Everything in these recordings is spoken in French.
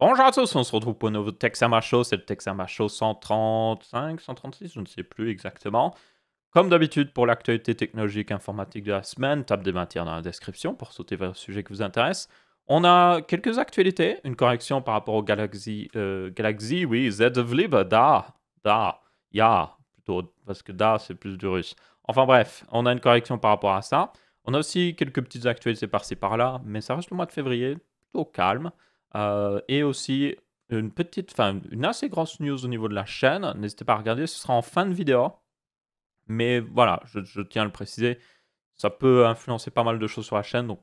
Bonjour à tous, on se retrouve pour un nouveau Texama Show, c'est le Texama Show 135, 136, je ne sais plus exactement. Comme d'habitude, pour l'actualité technologique informatique de la semaine, tape des matières dans la description pour sauter vers le sujet qui vous intéresse. On a quelques actualités, une correction par rapport au Galaxy, oui, Z Vlib, ya, plutôt, parce que da, c'est plus du russe. Enfin bref, on a une correction par rapport à ça. On a aussi quelques petites actualités par-ci par-là, mais ça reste le mois de février, plutôt calme. Et aussi une assez grosse news au niveau de la chaîne. N'hésitez pas à regarder, ce sera en fin de vidéo. Mais voilà, je tiens à le préciser, ça peut influencer pas mal de choses sur la chaîne, donc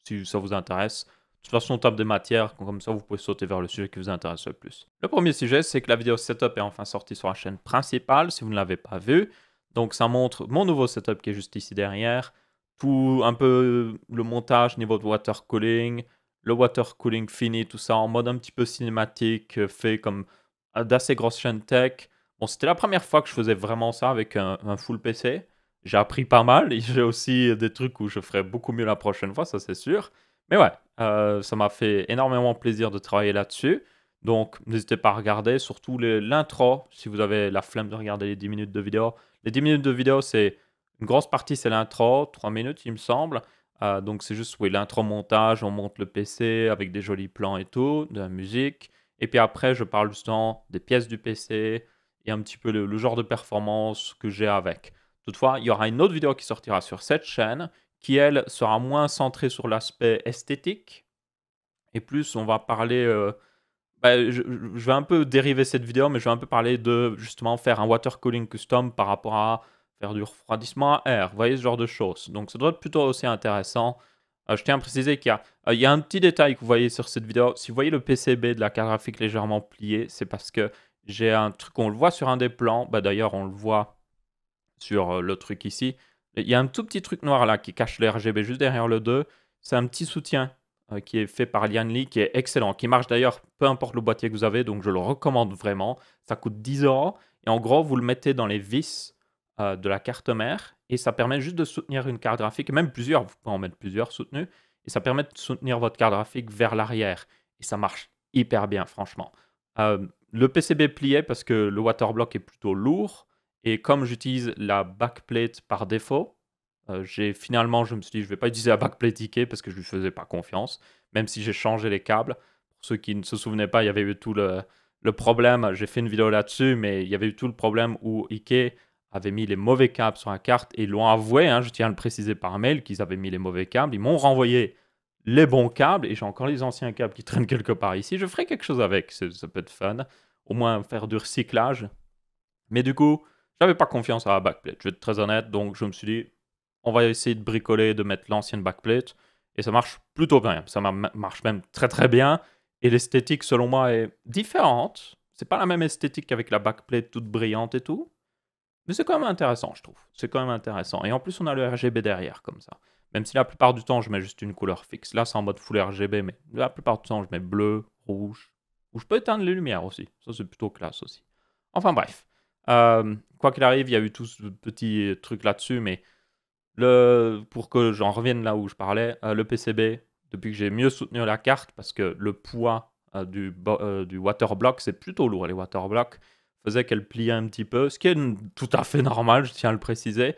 si ça vous intéresse, de toute façon on tape des matières, comme ça vous pouvez sauter vers le sujet qui vous intéresse le plus. Le premier sujet, c'est que la vidéo setup est enfin sortie sur la chaîne principale, si vous ne l'avez pas vu. Donc ça montre mon nouveau setup qui est juste ici derrière, tout un peu le montage niveau de water cooling, le water cooling fini, tout ça en mode un petit peu cinématique, fait comme d'assez grosses chaînes tech. Bon, c'était la première fois que je faisais vraiment ça avec un full PC. J'ai appris pas mal et j'ai aussi des trucs où je ferai beaucoup mieux la prochaine fois, ça c'est sûr. Mais ouais, ça m'a fait énormément plaisir de travailler là-dessus. Donc n'hésitez pas à regarder, surtout l'intro, si vous avez la flemme de regarder les 10 minutes de vidéo. Les 10 minutes de vidéo, c'est une grosse partie, c'est l'intro, 3 minutes il me semble. Donc c'est juste, oui, l'intro montage, on monte le PC avec des jolis plans et tout, de la musique. Et puis après, je parle justement des pièces du PC et un petit peu le genre de performance que j'ai avec. Toutefois, il y aura une autre vidéo qui sortira sur cette chaîne qui, elle, sera moins centrée sur l'aspect esthétique et plus on va parler... je vais un peu dériver cette vidéo, mais je vais un peu parler de justement faire un water cooling custom par rapport à faire du refroidissement à air. Vous voyez ce genre de choses. Donc ça doit être plutôt aussi intéressant. Je tiens à préciser qu'il y a un petit détail que vous voyez sur cette vidéo. Si vous voyez le PCB de la carte graphique légèrement plié, c'est parce que j'ai un truc, on le voit sur un des plans. D'ailleurs, on le voit sur le truc ici. Il y a un tout petit truc noir là qui cache le RGB juste derrière le 2. C'est un petit soutien qui est fait par Lian Li, qui est excellent, qui marche d'ailleurs peu importe le boîtier que vous avez, donc je le recommande vraiment. Ça coûte 10 euros et en gros, vous le mettez dans les vis de la carte mère et ça permet juste de soutenir une carte graphique, et même plusieurs, vous pouvez en mettre plusieurs soutenus, et ça permet de soutenir votre carte graphique vers l'arrière. Et ça marche hyper bien, franchement. Le PCB plié parce que le waterblock est plutôt lourd. Et comme j'utilise la backplate par défaut, je me suis dit, je ne vais pas utiliser la backplate Ikea parce que je ne lui faisais pas confiance, même si j'ai changé les câbles. Pour ceux qui ne se souvenaient pas, il y avait eu tout le problème, j'ai fait une vidéo là-dessus, mais il y avait eu tout le problème où Ikea avait mis les mauvais câbles sur la carte et ils l'ont avoué, hein, je tiens à le préciser par mail, qu'ils avaient mis les mauvais câbles. Ils m'ont renvoyé les bons câbles et j'ai encore les anciens câbles qui traînent quelque part ici. Je ferai quelque chose avec, ça peut être fun. Au moins faire du recyclage. Mais du coup, j'avais pas confiance à la backplate, je vais être très honnête, donc je me suis dit, on va essayer de bricoler, de mettre l'ancienne backplate, et ça marche plutôt bien, ça marche même très très bien, et l'esthétique selon moi est différente, c'est pas la même esthétique qu'avec la backplate toute brillante et tout, mais c'est quand même intéressant je trouve, c'est quand même intéressant, et en plus on a le RGB derrière comme ça, même si la plupart du temps je mets juste une couleur fixe, là c'est en mode full RGB, mais la plupart du temps je mets bleu, rouge, ou je peux éteindre les lumières aussi, ça c'est plutôt classe aussi. Enfin bref. Quoi qu'il arrive, il y a eu tout ce petit truc là-dessus, mais pour que j'en revienne là où je parlais, le PCB, depuis que j'ai mieux soutenu la carte, parce que le poids du waterblock, c'est plutôt lourd, les waterblocks, faisait qu'elle pliait un petit peu, ce qui est tout à fait normal, je tiens à le préciser.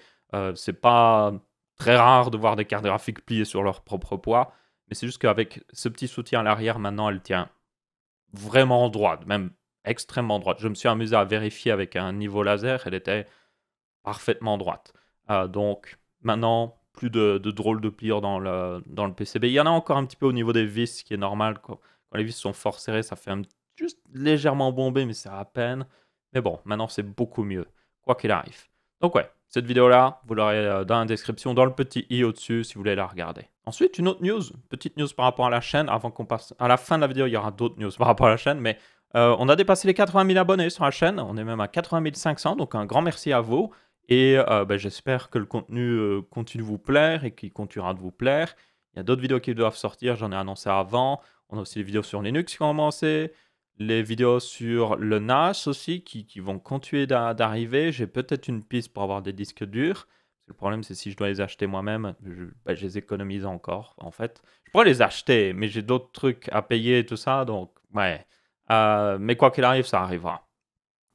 C'est pas très rare de voir des cartes graphiques pliées sur leur propre poids, mais c'est juste qu'avec ce petit soutien à l'arrière, maintenant, elle tient vraiment droite, même extrêmement droite. Je me suis amusé à vérifier avec un niveau laser, elle était parfaitement droite. Donc maintenant, plus de drôles de pliures dans le PCB. Il y en a encore un petit peu au niveau des vis, ce qui est normal. Quand les vis sont fort serrées, ça fait juste légèrement bombé, mais c'est à peine. Mais bon, maintenant c'est beaucoup mieux, quoi qu'il arrive. Donc ouais, cette vidéo-là, vous l'aurez dans la description, dans le petit i au-dessus, si vous voulez la regarder. Ensuite, une autre news, petite news par rapport à la chaîne, avant qu'on passe à la fin de la vidéo, il y aura d'autres news par rapport à la chaîne, mais on a dépassé les 80 000 abonnés sur la chaîne, on est même à 80 500, donc un grand merci à vous. Et j'espère que le contenu continue de vous plaire et qu'il continuera de vous plaire. Il y a d'autres vidéos qui doivent sortir, j'en ai annoncé avant. On a aussi les vidéos sur Linux qui ont commencé. Les vidéos sur le NAS aussi qui vont continuer d'arriver. J'ai peut-être une piste pour avoir des disques durs. Le problème, c'est si je dois les acheter moi-même, je les économise encore, en fait. Je pourrais les acheter, mais j'ai d'autres trucs à payer et tout ça, donc ouais. Mais quoi qu'il arrive, ça arrivera.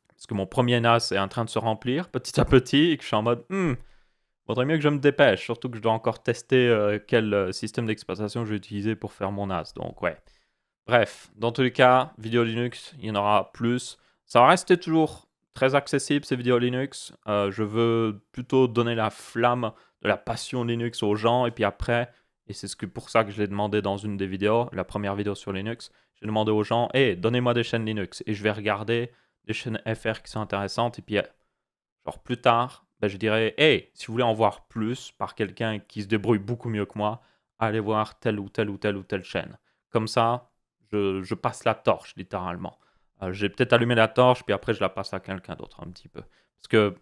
Parce que mon premier NAS est en train de se remplir petit à petit et que je suis en mode, faudrait mieux que je me dépêche, surtout que je dois encore tester quel système d'exploitation je vais utiliser pour faire mon NAS. Donc, ouais. Bref, dans tous les cas, vidéo Linux, il y en aura plus. Ça va rester toujours très accessible, ces vidéos Linux. Je veux plutôt donner la flamme de la passion Linux aux gens. Et puis après, et c'est pour ça que je l'ai demandé dans une des vidéos, la première vidéo sur Linux, j'ai demandé aux gens, hey, donnez-moi des chaînes Linux. Et je vais regarder des chaînes FR qui sont intéressantes. Et puis, genre plus tard, ben, je dirais, hey, si vous voulez en voir plus par quelqu'un qui se débrouille beaucoup mieux que moi, allez voir telle ou telle ou telle ou telle chaîne. Comme ça, je passe la torche, littéralement. J'ai peut-être allumé la torche, puis après, je la passe à quelqu'un d'autre un petit peu. Parce que,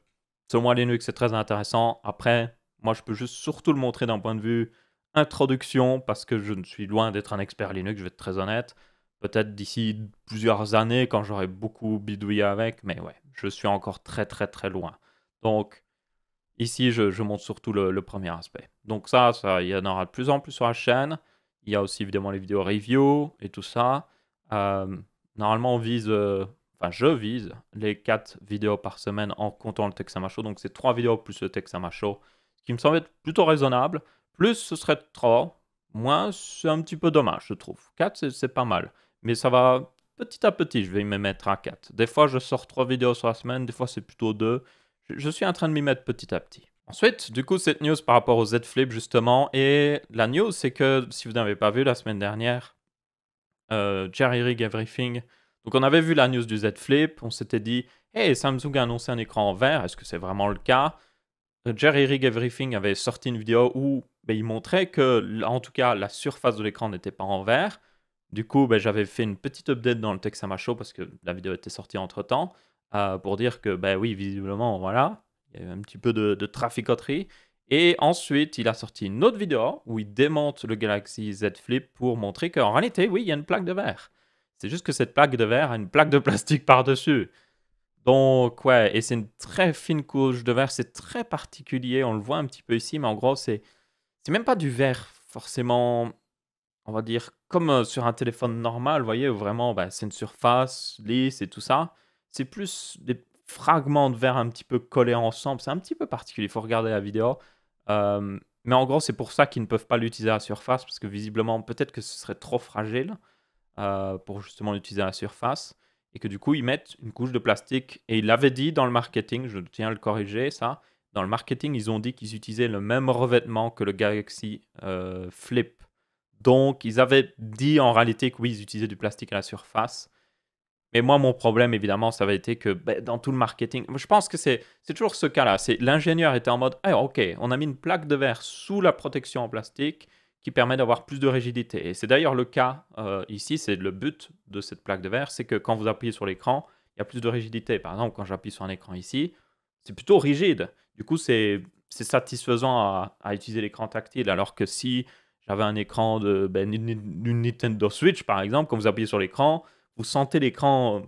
selon moi, Linux, c'est très intéressant. Après, moi, je peux juste surtout le montrer d'un point de vue introduction, parce que je ne suis loin d'être un expert Linux, je vais être très honnête. Peut-être d'ici plusieurs années, quand j'aurai beaucoup bidouillé avec, mais ouais, je suis encore très très très loin. Donc, ici, je montre surtout le premier aspect. Donc ça, il y en aura de plus en plus sur la chaîne. Il y a aussi évidemment les vidéos review et tout ça. Euh, Normalement, enfin je vise les 4 vidéos par semaine en comptant le Texama Show. Donc c'est 3 vidéos plus le Texama Show, ce qui me semble être plutôt raisonnable. Plus, ce serait trop. Moins, c'est un petit peu dommage, je trouve. 4, c'est pas mal. Mais ça va petit à petit, je vais me mettre à 4. Des fois, je sors 3 vidéos sur la semaine, des fois, c'est plutôt 2. Je suis en train de m'y mettre petit à petit. Ensuite, du coup, cette news par rapport au Z Flip, justement. Et la news, c'est que, si vous n'avez pas vu la semaine dernière, Jerry Rig Everything. Donc, on avait vu la news du Z Flip. On s'était dit, hey, Samsung a annoncé un écran en verre. Est-ce que c'est vraiment le cas? Jerry Rig Everything avait sorti une vidéo où il montrait que, en tout cas, la surface de l'écran n'était pas en verre. Du coup, j'avais fait une petite update dans le Texama Show parce que la vidéo était sortie entre-temps pour dire que, oui, visiblement, voilà, il y a eu un petit peu de traficoterie. Et ensuite, il a sorti une autre vidéo où il démonte le Galaxy Z Flip pour montrer qu'en réalité, oui, il y a une plaque de verre. C'est juste que cette plaque de verre a une plaque de plastique par-dessus. Donc, ouais, et c'est une très fine couche de verre, c'est très particulier, on le voit un petit peu ici, mais en gros, c'est même pas du verre forcément, on va dire, comme sur un téléphone normal, vous voyez, où vraiment, c'est une surface lisse et tout ça. C'est plus des fragments de verre un petit peu collés ensemble, c'est un petit peu particulier, il faut regarder la vidéo. Mais en gros, c'est pour ça qu'ils ne peuvent pas l'utiliser à la surface, parce que visiblement, peut-être que ce serait trop fragile pour justement l'utiliser à la surface et que du coup ils mettent une couche de plastique. Et ils l'avaient dit dans le marketing, je tiens à le corriger ça, dans le marketing ils ont dit qu'ils utilisaient le même revêtement que le Galaxy Flip. Donc ils avaient dit en réalité que oui, ils utilisaient du plastique à la surface. Mais moi, mon problème, évidemment, ça avait été que dans tout le marketing, je pense que c'est toujours ce cas-là. L'ingénieur était en mode, ah, ok, on a mis une plaque de verre sous la protection en plastique qui permet d'avoir plus de rigidité. Et c'est d'ailleurs le cas ici, c'est le but de cette plaque de verre, c'est que quand vous appuyez sur l'écran, il y a plus de rigidité. Par exemple, quand j'appuie sur un écran ici, c'est plutôt rigide. Du coup, c'est satisfaisant à utiliser l'écran tactile. Alors que si j'avais un écran d'une Nintendo Switch, par exemple, quand vous appuyez sur l'écran, vous sentez l'écran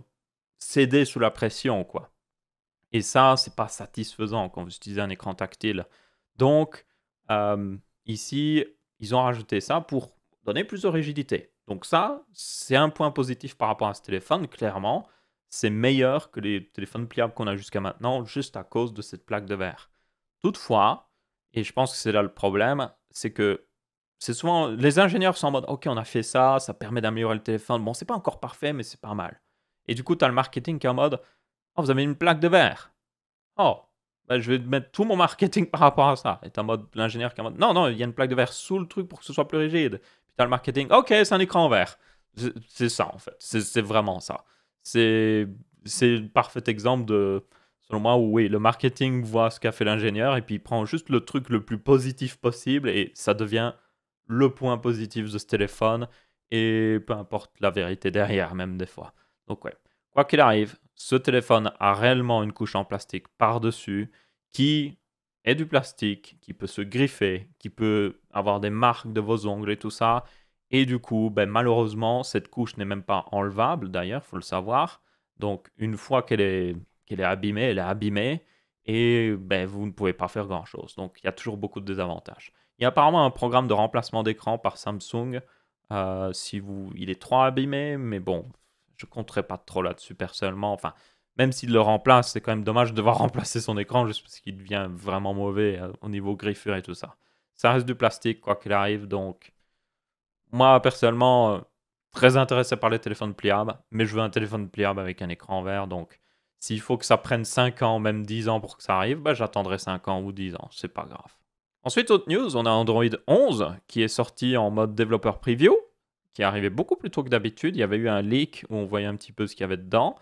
céder sous la pression, quoi. Et ça, c'est pas satisfaisant quand vous utilisez un écran tactile. Donc, ici, ils ont rajouté ça pour donner plus de rigidité. Donc ça, c'est un point positif par rapport à ce téléphone, clairement. C'est meilleur que les téléphones pliables qu'on a jusqu'à maintenant, juste à cause de cette plaque de verre. Toutefois, et je pense que c'est là le problème, c'est que c'est souvent les ingénieurs sont en mode OK, on a fait ça, ça permet d'améliorer le téléphone. Bon, c'est pas encore parfait, mais c'est pas mal. Et du coup, tu as le marketing qui est en mode oh, vous avez une plaque de verre. Oh, je vais mettre tout mon marketing par rapport à ça. Et tu as l'ingénieur qui est en mode non, non, il y a une plaque de verre sous le truc pour que ce soit plus rigide. Puis tu as le marketing OK, c'est un écran en verre. C'est ça en fait. C'est vraiment ça. C'est le parfait exemple de, selon moi, où oui, le marketing voit ce qu'a fait l'ingénieur et puis il prend juste le truc le plus positif possible et ça devient le point positif de ce téléphone et peu importe la vérité derrière même des fois. Donc ouais, quoi qu'il arrive, ce téléphone a réellement une couche en plastique par-dessus qui est du plastique, qui peut se griffer, qui peut avoir des marques de vos ongles et tout ça. Et du coup, malheureusement, cette couche n'est même pas enlevable d'ailleurs, il faut le savoir. Donc une fois qu'elle est abîmée, elle est abîmée et vous ne pouvez pas faire grand-chose. Donc il y a toujours beaucoup de désavantages. Il y a apparemment un programme de remplacement d'écran par Samsung si il est trop abîmé, mais bon, je compterai pas trop là-dessus personnellement. Enfin, même s'il le remplace, c'est quand même dommage de devoir remplacer son écran juste parce qu'il devient vraiment mauvais au niveau griffure et tout ça. Ça reste du plastique, quoi qu'il arrive, donc moi, personnellement, très intéressé par les téléphones pliables, mais je veux un téléphone pliable avec un écran vert, donc s'il faut que ça prenne 5 ans, même 10 ans pour que ça arrive, bah, j'attendrai 5 ans ou 10 ans, c'est pas grave. Ensuite, autre news, on a Android 11 qui est sorti en mode développeur preview, qui est arrivé beaucoup plus tôt que d'habitude. Il y avait eu un leak où on voyait un petit peu ce qu'il y avait dedans.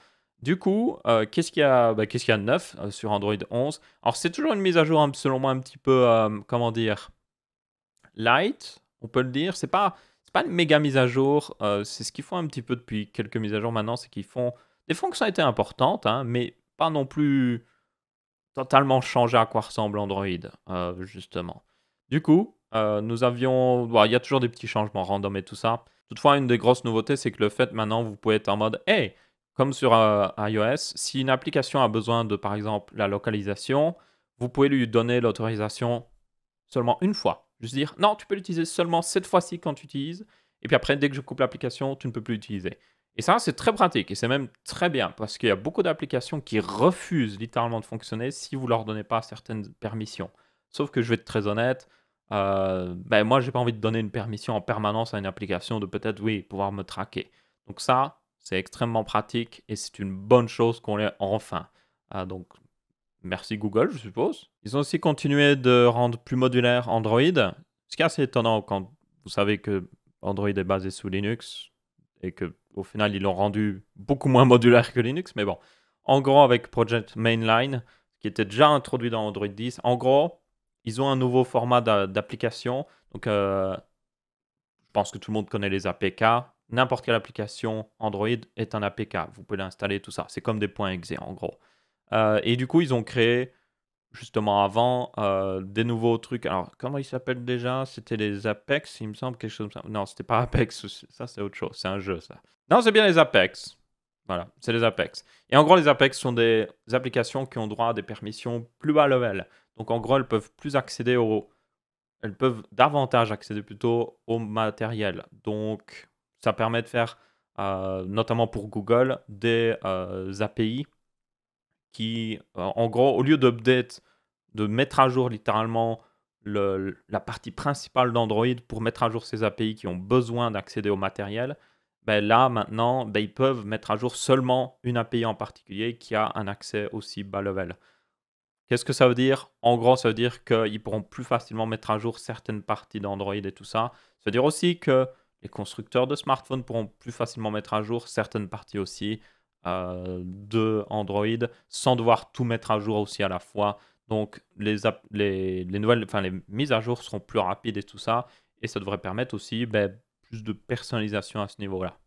Du coup, qu'est-ce qu'il y a, qu'est-ce qu'il y a de neuf sur Android 11? Alors, c'est toujours une mise à jour, selon moi, un petit peu, comment dire, light, on peut le dire. C'est pas une méga mise à jour. C'est ce qu'ils font un petit peu depuis quelques mises à jour maintenant, c'est qu'ils font des fonctionnalités importantes, hein, mais pas non plus totalement changer à quoi ressemble Android, justement. Du coup, nous avions... bon, il y a toujours des petits changements random et tout ça. Toutefois, une des grosses nouveautés, c'est que le fait maintenant, vous pouvez être en mode, hey, comme sur iOS, si une application a besoin de, par exemple, la localisation, vous pouvez lui donner l'autorisation seulement une fois. Juste dire, non, tu peux l'utiliser seulement cette fois-ci quand tu utilises. Et puis après, dès que je coupe l'application, tu ne peux plus l'utiliser. Et ça, c'est très pratique et c'est même très bien parce qu'il y a beaucoup d'applications qui refusent littéralement de fonctionner si vous leur donnez pas certaines permissions. Sauf que je vais être très honnête, ben moi, j'ai pas envie de donner une permission en permanence à une application de peut-être, oui, pouvoir me traquer. Donc ça, c'est extrêmement pratique et c'est une bonne chose qu'on l'ait enfin. Donc merci Google, je suppose. Ils ont aussi continué de rendre plus modulaire Android, ce qui est assez étonnant quand vous savez que Android est basé sous Linux et que au final ils l'ont rendu beaucoup moins modulaire que Linux. Mais bon, en gros avec Project Mainline, qui était déjà introduit dans Android 10, en gros ils ont un nouveau format d'application. Donc je pense que tout le monde connaît les APK. N'importe quelle application Android est un APK. Vous pouvez l'installer, tout ça. C'est comme des points exe en gros. Et du coup, ils ont créé, justement avant, des nouveaux trucs. Alors, comment ils s'appellent déjà? C'était les Apex, il me semble, quelque chose comme ça. Non, c'était pas Apex, ça c'est autre chose, c'est un jeu ça. Non, c'est bien les Apex. Voilà, c'est les Apex. Et en gros, les Apex sont des applications qui ont droit à des permissions plus bas level. Donc en gros, elles peuvent davantage accéder plutôt au matériel. Donc ça permet de faire, notamment pour Google, des API qui, en gros, au lieu d'update, de mettre à jour littéralement la partie principale d'Android pour mettre à jour ces API qui ont besoin d'accéder au matériel, ben là, maintenant, ben, ils peuvent mettre à jour seulement une API en particulier qui a un accès aussi bas level. Qu'est-ce que ça veut dire? En gros, ça veut dire qu'ils pourront plus facilement mettre à jour certaines parties d'Android et tout ça. Ça veut dire aussi que les constructeurs de smartphones pourront plus facilement mettre à jour certaines parties aussi de Android sans devoir tout mettre à jour aussi à la fois. Donc, les nouvelles, enfin, les mises à jour seront plus rapides et tout ça. Et ça devrait permettre aussi ben, plus de personnalisation à ce niveau-là.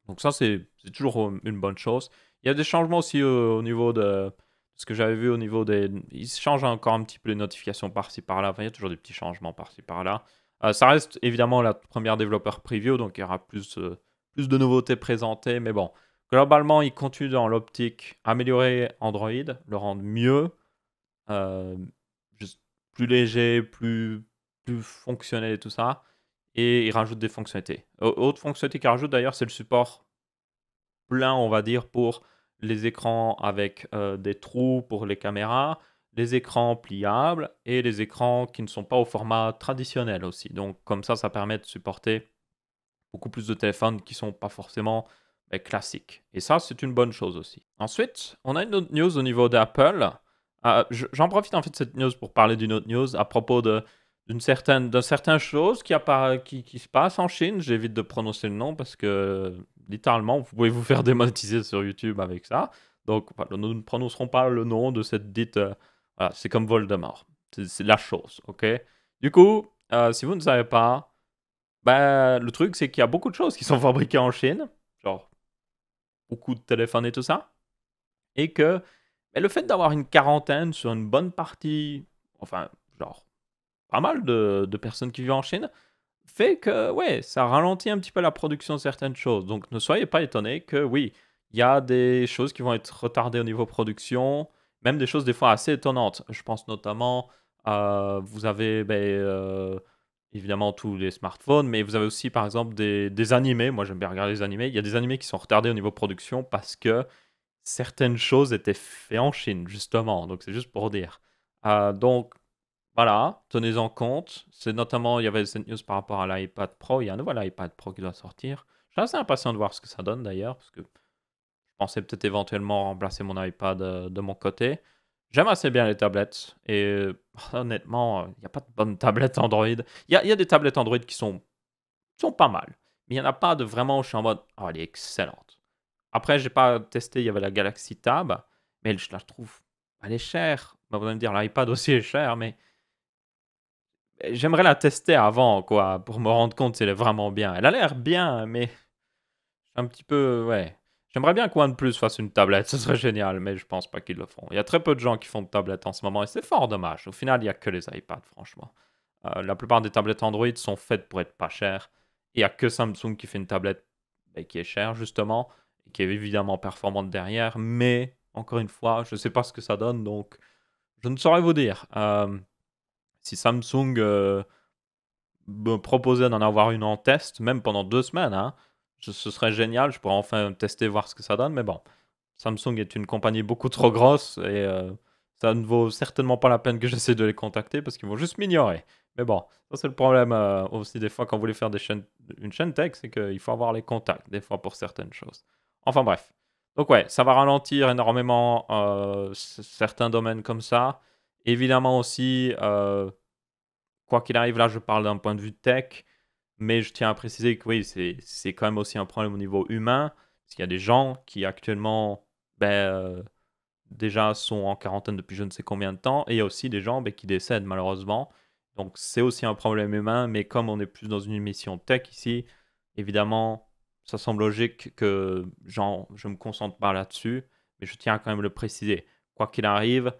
Donc ça, c'est toujours une bonne chose. Il y a des changements aussi au niveau de ce que j'avais vu au niveau des... Ils changent encore un petit peu les notifications par-ci par-là. Enfin, il y a toujours des petits changements par-ci par-là. Ça reste évidemment la première développeur preview, donc il y aura plus de nouveautés présentées. Mais bon, globalement, ils continuent dans l'optique améliorer Android, le rendre mieux, euh, juste plus léger, plus fonctionnel et tout ça. Et ils rajoutent des fonctionnalités. Autre fonctionnalité qu'ils rajoutent d'ailleurs, c'est le support plein, on va dire, pour les écrans avec des trous pour les caméras, les écrans pliables et les écrans qui ne sont pas au format traditionnel aussi. Donc comme ça permet de supporter beaucoup plus de téléphones qui ne sont pas forcément classiques. Et ça, c'est une bonne chose aussi. Ensuite, on a une autre news au niveau d'Apple. J'en profite en fait de cette news pour parler d'une autre news à propos d'une certaine chose qui se passe en Chine. J'évite de prononcer le nom parce que littéralement, vous pouvez vous faire démonétiser sur YouTube avec ça. Donc, voilà, nous ne prononcerons pas le nom de cette dite. Voilà, c'est comme Voldemort. C'est la chose, ok? Du coup, si vous ne savez pas, ben, le truc, c'est qu'il y a beaucoup de choses qui sont fabriquées en Chine, genre beaucoup de téléphones et tout ça, et que ben, le fait d'avoir une quarantaine sur une bonne partie, enfin, genre, pas mal de personnes qui vivent en Chine, fait que, ouais, ça ralentit un petit peu la production de certaines choses. Donc, ne soyez pas étonnés que, oui, il y a des choses qui vont être retardées au niveau production, même des choses des fois assez étonnantes. Je pense notamment, vous avez ben, évidemment tous les smartphones, mais vous avez aussi par exemple des animés. Moi j'aime bien regarder les animés. Il y a des animés qui sont retardés au niveau production parce que certaines choses étaient faites en Chine, justement. Donc c'est juste pour dire. Donc voilà, tenez-en compte. C'est notamment, il y avait cette news par rapport à l'iPad Pro. Il y a un nouvel iPad Pro qui doit sortir. Je suis assez impatient de voir ce que ça donne d'ailleurs, parce que je pensais peut-être éventuellement remplacer mon iPad de mon côté. J'aime assez bien les tablettes et honnêtement, il n'y a pas de bonnes tablettes Android. Il y a des tablettes Android qui sont pas mal, mais il n'y en a pas de vraiment où je suis en mode oh, elle est excellente. Après, j'ai pas testé, il y avait la Galaxy Tab, mais je la trouve, elle est chère. Bah, vous allez me dire, l'iPad aussi est cher, mais j'aimerais la tester avant, quoi, pour me rendre compte si elle est vraiment bien. Elle a l'air bien, mais un petit peu, ouais. J'aimerais bien que OnePlus fasse une tablette, ce serait génial, mais je pense pas qu'ils le feront. Il y a très peu de gens qui font de tablettes en ce moment, et c'est fort dommage. Au final, il n'y a que les iPads, franchement. La plupart des tablettes Android sont faites pour être pas chères. Il n'y a que Samsung qui fait une tablette qui est chère, justement, et qui est évidemment performante derrière, mais, encore une fois, je ne sais pas ce que ça donne, donc je ne saurais vous dire. Si Samsung me proposait d'en avoir une en test, même pendant 2 semaines, hein, ce serait génial. Je pourrais enfin tester, voir ce que ça donne. Mais bon, Samsung est une compagnie beaucoup trop grosse et ça ne vaut certainement pas la peine que j'essaie de les contacter parce qu'ils vont juste m'ignorer. Mais bon, ça c'est le problème aussi des fois quand vous voulez faire une chaîne tech, c'est qu'il faut avoir les contacts des fois pour certaines choses. Enfin bref. Donc ouais, ça va ralentir énormément certains domaines comme ça. Évidemment aussi, quoi qu'il arrive, là, je parle d'un point de vue tech, mais je tiens à préciser que oui, c'est quand même aussi un problème au niveau humain, parce qu'il y a des gens qui actuellement, ben, déjà sont en quarantaine depuis je ne sais combien de temps, et il y a aussi des gens qui décèdent malheureusement. Donc c'est aussi un problème humain, mais comme on est plus dans une émission tech ici, évidemment, ça semble logique que genre, je me concentre pas là-dessus, mais je tiens à quand même le préciser. Quoi qu'il arrive,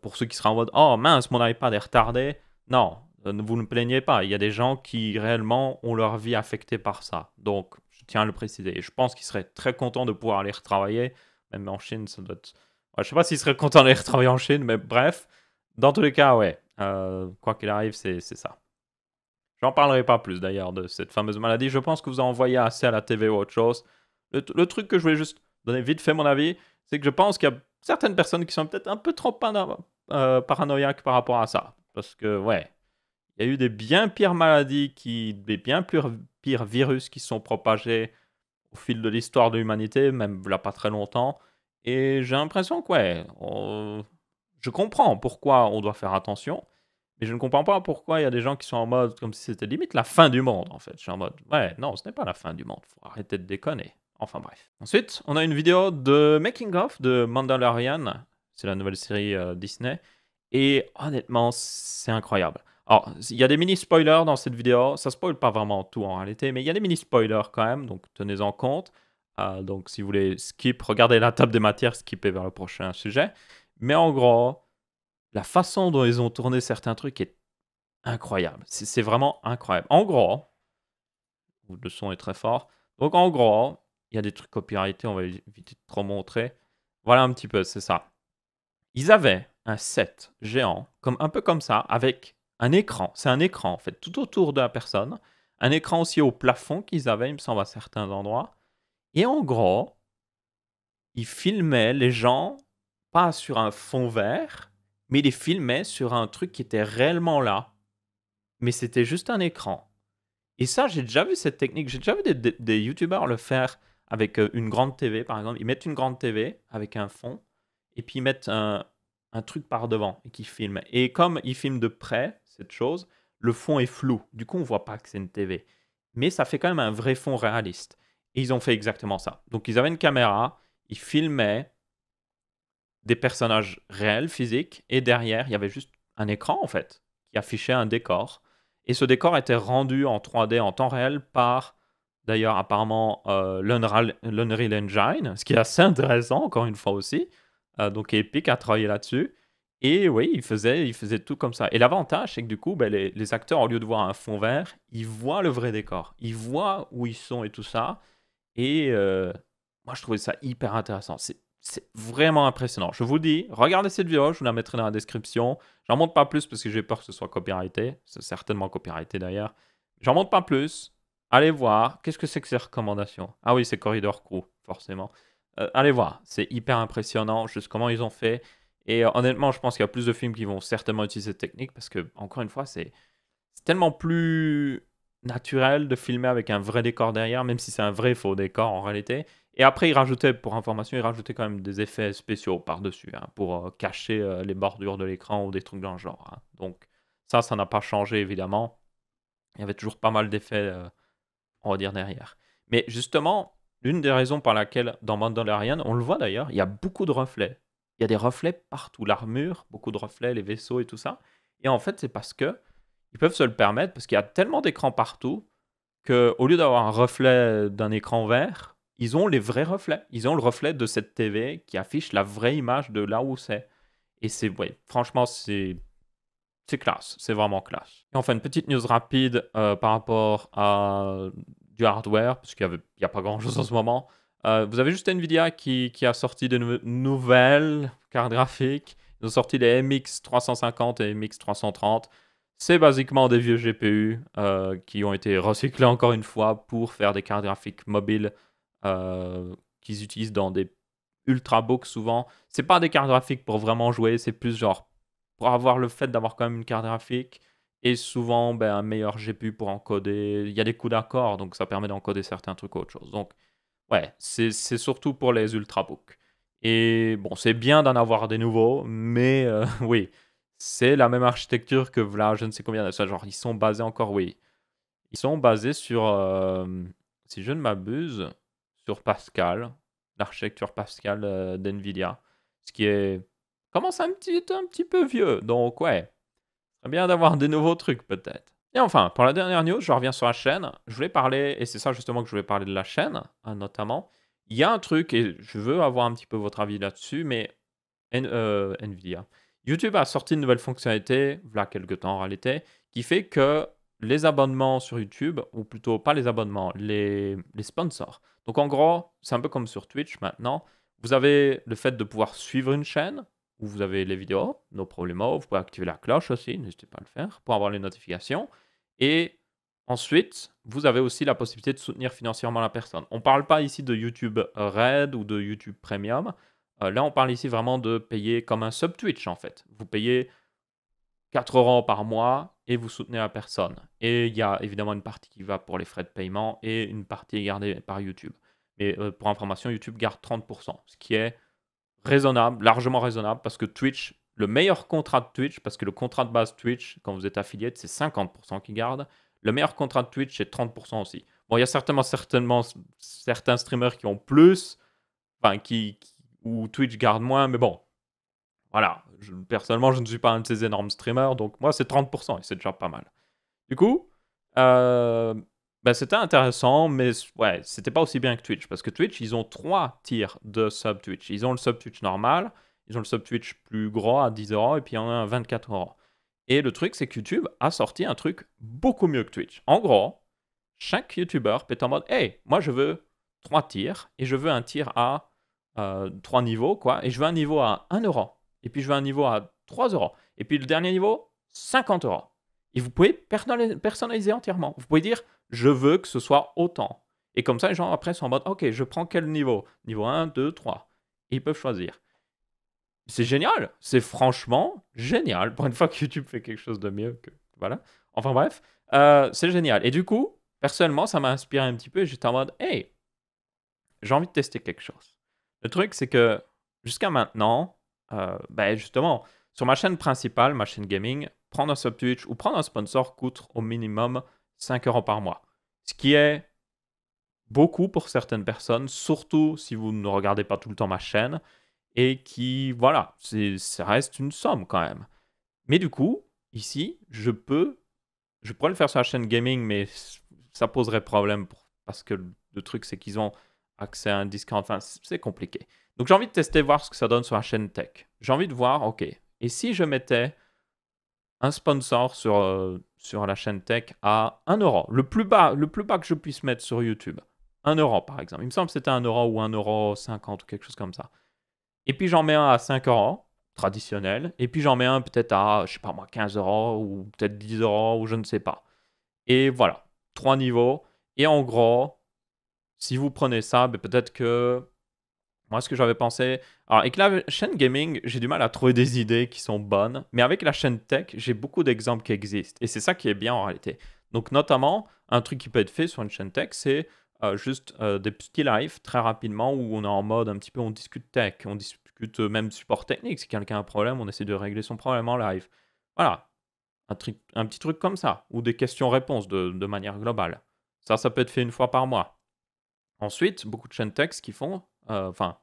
pour ceux qui seraient en mode «Oh mince, mon iPad est retardé», non, vous ne plaignez pas. Il y a des gens qui réellement ont leur vie affectée par ça. Donc je tiens à le préciser. Et je pense qu'ils seraient très contents de pouvoir aller retravailler. Même en Chine, ça doit être... Ouais, je sais pas s'ils seraient contents d'aller retravailler en Chine, mais bref. Dans tous les cas, ouais. Quoi qu'il arrive, c'est ça. J'en parlerai pas plus d'ailleurs de cette fameuse maladie. Je pense que vous en voyez assez à la TV ou autre chose. Le truc que je voulais juste donner vite fait mon avis, c'est que je pense qu'il y a certaines personnes qui sont peut-être un peu trop paranoïaques par rapport à ça. Parce que, ouais, il y a eu des bien pires maladies, des bien pires virus qui se sont propagés au fil de l'histoire de l'humanité, même là pas très longtemps. Et j'ai l'impression que, ouais, je comprends pourquoi on doit faire attention, mais je ne comprends pas pourquoi il y a des gens qui sont en mode comme si c'était limite la fin du monde, en fait. Je suis en mode, ouais, non, ce n'est pas la fin du monde, faut arrêter de déconner. Enfin bref. Ensuite, on a une vidéo de Making of de Mandalorian, c'est la nouvelle série Disney, et honnêtement, c'est incroyable. Alors, il y a des mini-spoilers dans cette vidéo, ça spoil pas vraiment tout en réalité, mais il y a des mini-spoilers quand même, donc tenez-en compte. Donc si vous voulez skip, regardez la table des matières, skippez vers le prochain sujet. Mais en gros, la façon dont ils ont tourné certains trucs est incroyable. C'est vraiment incroyable. En gros, le son est très fort. Donc en gros, il y a des trucs copyrightés, on va éviter de trop montrer. Voilà un petit peu, c'est ça. Ils avaient un set géant, un peu comme ça, avec un écran. C'est un écran, en fait, tout autour de la personne. Un écran aussi au plafond qu'ils avaient, il me semble, à certains endroits. Et en gros, ils filmaient les gens, pas sur un fond vert, mais ils les filmaient sur un truc qui était réellement là. Mais c'était juste un écran. Et ça, j'ai déjà vu cette technique. J'ai déjà vu des youtubeurs le faire avec une grande TV, par exemple. Ils mettent une grande TV avec un fond, et puis ils mettent un truc par devant et qui filme. Et comme ils filment de près cette chose, le fond est flou. Du coup, on voit pas que c'est une TV. Mais ça fait quand même un vrai fond réaliste. Et ils ont fait exactement ça. Donc, ils avaient une caméra, ils filmaient des personnages réels, physiques, et derrière, il y avait juste un écran, en fait, qui affichait un décor. Et ce décor était rendu en 3D en temps réel par, d'ailleurs, apparemment, l'Unreal Engine, ce qui est assez intéressant, encore une fois aussi. Donc Epic a travaillé là-dessus. Et oui, il faisait tout comme ça. Et l'avantage, c'est que du coup, les acteurs, au lieu de voir un fond vert, ils voient le vrai décor. Ils voient où ils sont et tout ça. Et moi, je trouvais ça hyper intéressant. c'est vraiment impressionnant. Je vous dis, regardez cette vidéo, je vous la mettrai dans la description. J'en montre pas plus parce que j'ai peur que ce soit copyrighté. C'est certainement copyrighté d'ailleurs. J'en montre pas plus. Allez voir. Qu'est-ce que c'est que ces recommandations? Ah oui, c'est Corridor Crew, forcément. Allez voir. C'est hyper impressionnant, juste comment ils ont fait. Et honnêtement, je pense qu'il y a plus de films qui vont certainement utiliser cette technique parce que, encore une fois, c'est tellement plus naturel de filmer avec un vrai décor derrière, même si c'est un vrai faux décor en réalité. Et après, ils rajoutaient, pour information, ils rajoutaient quand même des effets spéciaux par-dessus, hein, pour cacher les bordures de l'écran ou des trucs dans le genre, hein. Donc ça n'a pas changé évidemment. Il y avait toujours pas mal d'effets, on va dire, derrière. Mais justement, l'une des raisons par laquelle dans Mandalorian, on le voit d'ailleurs, il y a beaucoup de reflets. Il y a des reflets partout, l'armure, beaucoup de reflets, les vaisseaux et tout ça. Et en fait, c'est parce que ils peuvent se le permettre, parce qu'il y a tellement d'écrans partout qu'au lieu d'avoir un reflet d'un écran vert, ils ont les vrais reflets. Ils ont le reflet de cette TV qui affiche la vraie image de là où c'est. Et c'est, ouais, franchement, c'est classe, c'est vraiment classe. Et enfin, une petite news rapide par rapport à du hardware, parce qu'il n'y a pas grand-chose en ce moment. Vous avez juste Nvidia qui a sorti de nouvelles cartes graphiques. Ils ont sorti les MX 350 et MX 330. C'est basiquement des vieux GPU qui ont été recyclés encore une fois pour faire des cartes graphiques mobiles qu'ils utilisent dans des ultrabooks souvent. C'est pas des cartes graphiques pour vraiment jouer, c'est plus genre pour avoir le fait d'avoir quand même une carte graphique et souvent ben, un meilleur GPU pour encoder. Il y a des coups d'accord, donc ça permet d'encoder certains trucs ou autre chose. Donc ouais, c'est surtout pour les ultrabooks. Et bon, c'est bien d'en avoir des nouveaux, mais oui, c'est la même architecture que là, je ne sais combien de ça. Genre, ils sont basés encore, oui. Ils sont basés sur, si je ne m'abuse, sur Pascal, l'architecture Pascal d'NVIDIA. Ce qui est commence un petit peu vieux. Donc ouais, c'est bien d'avoir des nouveaux trucs peut-être. Et enfin, pour la dernière news, je reviens sur la chaîne. Je voulais parler, et c'est ça justement que je voulais parler de la chaîne, notamment. Il y a un truc, et je veux avoir un petit peu votre avis là-dessus, mais NVIDIA. YouTube a sorti une nouvelle fonctionnalité, voilà quelques temps en réalité, qui fait que les abonnements sur YouTube, ou plutôt pas les abonnements, les sponsors. Donc en gros, c'est un peu comme sur Twitch maintenant. Vous avez le fait de pouvoir suivre une chaîne, où vous avez les vidéos, no problemo. Vous pouvez activer la cloche aussi, n'hésitez pas à le faire, pour avoir les notifications. Et ensuite, vous avez aussi la possibilité de soutenir financièrement la personne. On ne parle pas ici de YouTube Red ou de YouTube Premium. Là, on parle ici vraiment de payer comme un sub Twitch en fait. Vous payez 4 € par mois et vous soutenez la personne. Et il y a évidemment une partie qui va pour les frais de paiement et une partie est gardée par YouTube. Mais pour information, YouTube garde 30%, ce qui est raisonnable, largement raisonnable, parce que Twitch, le meilleur contrat de Twitch, parce que le contrat de base Twitch, quand vous êtes affiliate, c'est 50% qui garde. Le meilleur contrat de Twitch, c'est 30% aussi. Bon, il y a certainement certains streamers qui ont plus, enfin, où Twitch garde moins, mais bon, voilà. Personnellement, je ne suis pas un de ces énormes streamers, donc moi, c'est 30%, et c'est déjà pas mal. Du coup, bah, c'était intéressant, mais ouais, c'était pas aussi bien que Twitch, parce que Twitch, ils ont 3 tiers de sub Twitch. Ils ont le sub Twitch normal, ils ont le sub Twitch plus gros à 10 € et puis il y en a un à 24 €. Et le truc, c'est que YouTube a sorti un truc beaucoup mieux que Twitch. En gros, chaque YouTuber peut être en mode, hey, moi je veux 3 tiers, et je veux un tiers à 3 niveaux, quoi, et je veux un niveau à 1 €, et puis je veux un niveau à 3 €, et puis le dernier niveau, 50 €. Et vous pouvez personnaliser entièrement. Vous pouvez dire, je veux que ce soit autant. Et comme ça, les gens après sont en mode, ok, je prends quel niveau? Niveau 1, 2, 3. Et ils peuvent choisir. C'est génial. C'est franchement génial. Pour une fois que YouTube fait quelque chose de mieux que... Voilà. Enfin bref, c'est génial. Et du coup, personnellement, ça m'a inspiré un petit peu. J'étais en mode, hey, j'ai envie de tester quelque chose. Le truc, c'est que jusqu'à maintenant, ben justement, sur ma chaîne principale, ma chaîne gaming, prendre un sub Twitch ou prendre un sponsor coûte au minimum 5 € par mois. Ce qui est beaucoup pour certaines personnes, surtout si vous ne regardez pas tout le temps ma chaîne et qui, voilà, ça reste une somme quand même. Mais du coup, ici, je pourrais le faire sur la chaîne gaming, mais ça poserait problème parce que le truc, c'est qu'ils ont accès à un discount. Enfin, c'est compliqué. Donc, j'ai envie de tester, voir ce que ça donne sur la chaîne tech. J'ai envie de voir, ok, et si je mettais un sponsor sur la chaîne tech à 1 €, le plus bas que je puisse mettre sur YouTube. 1 € par exemple. Il me semble que c'était 1 € ou 1,50 € ou quelque chose comme ça. Et puis j'en mets un à 5 €, traditionnel. Et puis j'en mets un peut-être à, je sais pas moi, 15 € ou peut-être 10 € ou je ne sais pas. Et voilà, 3 niveaux. Et en gros, si vous prenez ça, ben peut-être que moi, ce que j'avais pensé. Alors, avec la chaîne gaming, j'ai du mal à trouver des idées qui sont bonnes. Mais avec la chaîne tech, j'ai beaucoup d'exemples qui existent. Et c'est ça qui est bien en réalité. Donc, notamment, un truc qui peut être fait sur une chaîne tech, c'est juste des petits lives très rapidement où on est en mode un petit peu on discute tech, on discute même support technique. Si quelqu'un a un problème, on essaie de régler son problème en live. Voilà, un petit truc comme ça. Ou des questions-réponses de manière globale. Ça peut être fait une fois par mois. Ensuite, beaucoup de chaînes tech qui font, enfin,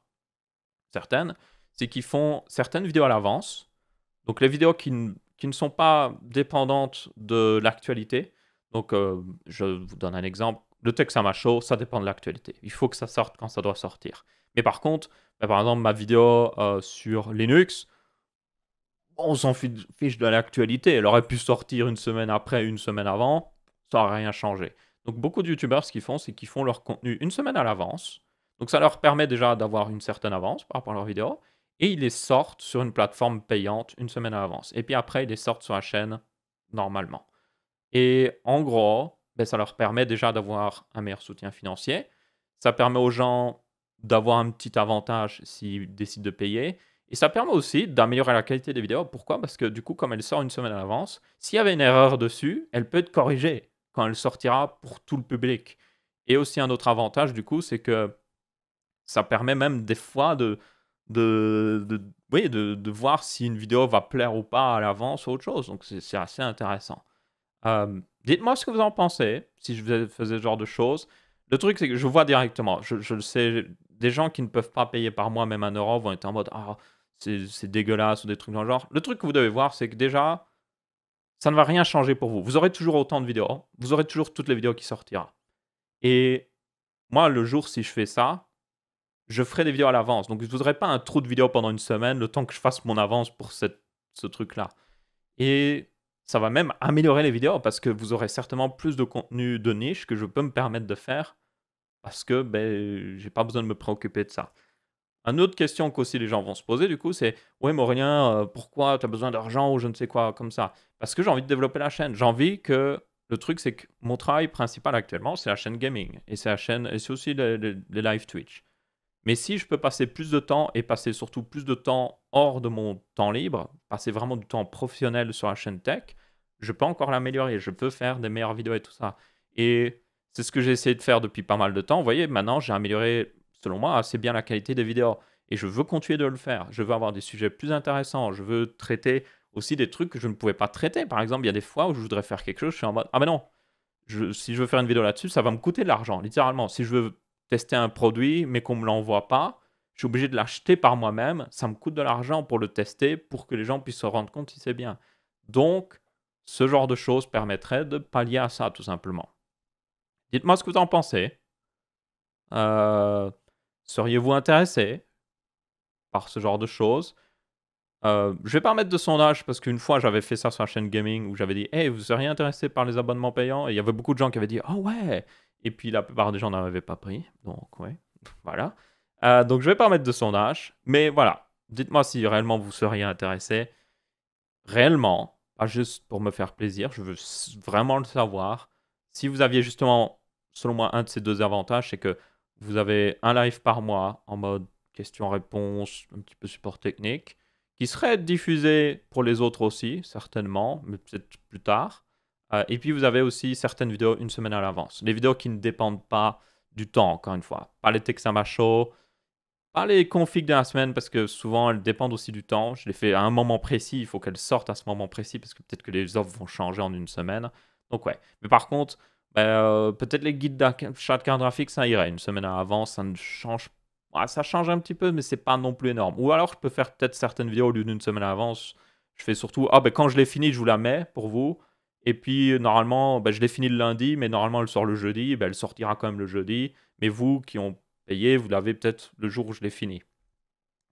certaines, c'est qu'ils font certaines vidéos à l'avance. Donc les vidéos qui ne sont pas dépendantes de l'actualité. Donc je vous donne un exemple. Le Texama Show, ça dépend de l'actualité. Il faut que ça sorte quand ça doit sortir. Mais par contre, bah, par exemple, ma vidéo sur Linux, on s'en fiche de l'actualité. Elle aurait pu sortir une semaine après, une semaine avant. Ça n'aurait rien changé. Donc beaucoup de youtubeurs, ce qu'ils font, c'est qu'ils font leur contenu une semaine à l'avance. Donc ça leur permet déjà d'avoir une certaine avance par rapport à leurs vidéos. Et ils les sortent sur une plateforme payante une semaine à l'avance. Et puis après, ils les sortent sur la chaîne normalement. Et en gros, ben, ça leur permet déjà d'avoir un meilleur soutien financier. Ça permet aux gens d'avoir un petit avantage s'ils décident de payer. Et ça permet aussi d'améliorer la qualité des vidéos. Pourquoi? Parce que du coup, comme elle sort une semaine à l'avance, s'il y avait une erreur dessus, elle peut être corrigée quand elle sortira pour tout le public. Et aussi un autre avantage, du coup, c'est que ça permet même des fois oui, de voir si une vidéo va plaire ou pas à l'avance ou autre chose. Donc c'est assez intéressant. Dites-moi ce que vous en pensez, si je faisais ce genre de choses. Le truc, c'est que je vois directement, je le sais, des gens qui ne peuvent pas payer par mois même 1 € vont être en mode ah, c'est dégueulasse ou des trucs dans le genre. Le truc que vous devez voir, c'est que déjà, ça ne va rien changer pour vous. Vous aurez toujours autant de vidéos, vous aurez toujours toutes les vidéos qui sortiront. Et moi, le jour, si je fais ça, je ferai des vidéos à l'avance. Donc, je ne voudrais pas un trou de vidéos pendant une semaine, le temps que je fasse mon avance pour ce truc-là. Et ça va même améliorer les vidéos parce que vous aurez certainement plus de contenu de niche que je peux me permettre de faire parce que ben, j'ai pas besoin de me préoccuper de ça. Une autre question qu'aussi les gens vont se poser du coup, c'est ouais, mais Aurélien, pourquoi tu as besoin d'argent ou je ne sais quoi comme ça? Parce que j'ai envie de développer la chaîne. J'ai envie que le truc, c'est que mon travail principal actuellement, c'est la chaîne gaming et c'est la chaîne et c'est aussi les live Twitch. Mais si je peux passer plus de temps et passer surtout plus de temps hors de mon temps libre, passer vraiment du temps professionnel sur la chaîne tech, je peux encore l'améliorer. Je peux faire des meilleures vidéos et tout ça. Et c'est ce que j'ai essayé de faire depuis pas mal de temps. Vous voyez, maintenant, j'ai amélioré, selon moi, assez bien la qualité des vidéos. Et je veux continuer de le faire. Je veux avoir des sujets plus intéressants. Je veux traiter aussi des trucs que je ne pouvais pas traiter. Par exemple, il y a des fois où je voudrais faire quelque chose, je suis en mode, ah ben non, si je veux faire une vidéo là-dessus, ça va me coûter de l'argent, littéralement. Si je veux tester un produit, mais qu'on ne me l'envoie pas, je suis obligé de l'acheter par moi-même. Ça me coûte de l'argent pour le tester, pour que les gens puissent se rendre compte si c'est bien. Donc, ce genre de choses permettrait de pallier à ça, tout simplement. Dites-moi ce que vous en pensez. Euh, Seriez-vous intéressé par ce genre de choses? Je vais pas mettre de sondage parce qu'une fois j'avais fait ça sur la chaîne gaming où j'avais dit hey, vous seriez intéressé par les abonnements payants? Et il y avait beaucoup de gens qui avaient dit oh ouais! Et puis la plupart des gens n'en avaient pas pris. Donc, ouais, voilà. Donc, je vais pas mettre de sondage. Mais voilà, dites-moi si réellement vous seriez intéressé. Réellement, pas juste pour me faire plaisir, je veux vraiment le savoir. Si vous aviez justement, selon moi, un de ces deux avantages, c'est que vous avez un live par mois en mode question-réponse, un petit peu support technique, qui serait diffusé pour les autres aussi, certainement, mais peut-être plus tard. Et puis vous avez aussi certaines vidéos une semaine à l'avance. Les vidéos qui ne dépendent pas du temps, encore une fois. Pas les Texama Show, pas les configs de la semaine parce que souvent elles dépendent aussi du temps. Je les fais à un moment précis, il faut qu'elles sortent à ce moment précis parce que peut-être que les offres vont changer en une semaine. Donc ouais. Mais par contre, peut-être les guides d'achat de carte graphique, ça irait. Une semaine à l'avance, ça ne change pas. Ça change un petit peu, mais c'est pas non plus énorme. Ou alors je peux faire peut-être certaines vidéos au lieu d'une semaine à l'avance. Je fais surtout, ah ben quand je l'ai fini, je vous la mets pour vous. Et puis normalement, je l'ai fini le lundi, mais normalement elle sort le jeudi. Elle sortira quand même le jeudi. Mais vous qui ont payé, vous l'avez peut-être le jour où je l'ai fini.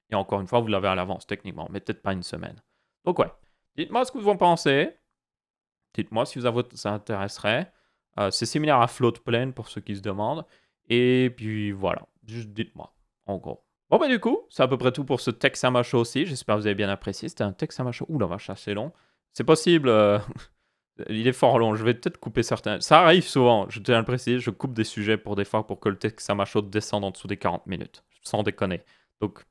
Et encore une fois, vous l'avez à l'avance, techniquement, mais peut-être pas une semaine. Donc ouais, dites-moi ce que vous en pensez. Dites-moi si ça intéresserait. C'est similaire à Floatplane pour ceux qui se demandent. Et puis voilà, juste dites-moi, en gros. Bon, bah, du coup, c'est à peu près tout pour ce Tech Sama Show aussi. J'espère que vous avez bien apprécié. C'était un Tech Sama Show. Ouh la vache, assez long. C'est possible. Il est fort long. Je vais peut-être couper certains. Ça arrive souvent. Je tiens à le préciser. Je coupe des sujets pour des fois pour que le Tech Sama Show descende en dessous des 40 minutes. Sans déconner. Donc,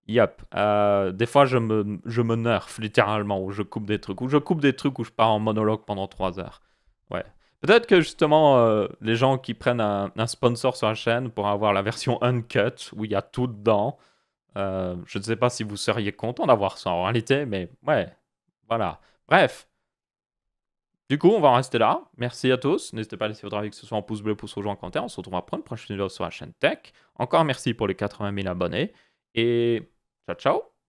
yep. Des fois, je me nerf littéralement. Ou je coupe des trucs. Ou je coupe des trucs où je pars en monologue pendant 3 heures. Ouais. Peut-être que justement, les gens qui prennent un sponsor sur la chaîne pour avoir la version uncut, où il y a tout dedans, je ne sais pas si vous seriez content d'avoir ça en réalité, mais ouais, voilà. Bref, du coup, on va en rester là. Merci à tous. N'hésitez pas à laisser votre avis, que ce soit en pouce bleu, pouce rouge ou en commentaire. On se retrouvera pour une prochaine vidéo sur la chaîne Tech. Encore merci pour les 80 000 abonnés. Et ciao, ciao.